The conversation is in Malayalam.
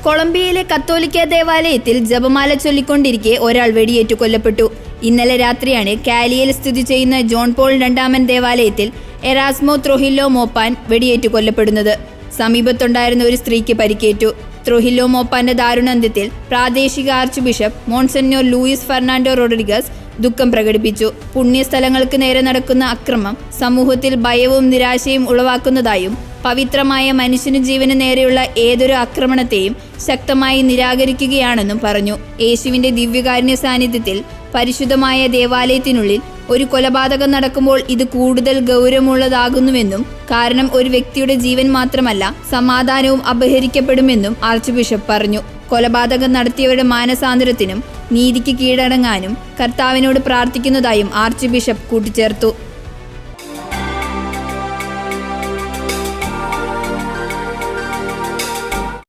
കൊളംബിയയിലെ കത്തോലിക്ക ദേവാലയത്തിൽ ജപമാല ചൊല്ലിക്കൊണ്ടിരിക്കെ ഒരാൾ വെടിയേറ്റു കൊല്ലപ്പെട്ടു. ഇന്നലെ രാത്രിയാണ് കാലിയിൽ സ്ഥിതി ചെയ്യുന്ന ജോൺ പോൾ രണ്ടാമൻ ദേവാലയത്തിൽ എറാസ്മോ ത്രോഹില്ലോ മോപ്പാൻ വെടിയേറ്റു കൊല്ലപ്പെടുന്നത്. സമീപത്തുണ്ടായിരുന്ന ഒരു സ്ത്രീക്ക് പരിക്കേറ്റു. ത്രോഹില്ലോ മോപ്പാന്റെ ദാരുണാന്ത്യത്തിൽ പ്രാദേശിക archbishop monsignor Luis Fernando Rodriguez ദുഃഖം പ്രകടിപ്പിച്ചു. പുണ്യസ്ഥലങ്ങൾക്ക് നേരെ നടക്കുന്ന അക്രമം സമൂഹത്തിൽ ഭയവും നിരാശയും ഉളവാക്കുന്നതായും പവിത്രമായ മനുഷ്യന് ജീവന് നേരെയുള്ള ഏതൊരു ആക്രമണത്തെയും ശക്തമായി നിരാകരിക്കുകയാണെന്നും പറഞ്ഞു. യേശുവിന്റെ ദിവ്യകാരുണ്യ സാന്നിധ്യത്തിൽ പരിശുദ്ധമായ ദേവാലയത്തിനുള്ളിൽ ഒരു കൊലപാതകം നടക്കുമ്പോൾ ഇത് കൂടുതൽ ഗൗരവമുള്ളതാകുന്നുവെന്നും കാരണം ഒരു വ്യക്തിയുടെ ജീവൻ മാത്രമല്ല സമാധാനവും അപഹരിക്കപ്പെടുമെന്നും ആർച്ച് ബിഷപ്പ് പറഞ്ഞു. കൊലപാതകം നടത്തിയവരുടെ മാനസാന്തരത്തിനും നീതിക്ക് കീഴടങ്ങാനും കർത്താവിനോട് പ്രാർത്ഥിക്കുന്നതായും ആർച്ച് ബിഷപ്പ് കൂട്ടിച്ചേർത്തു.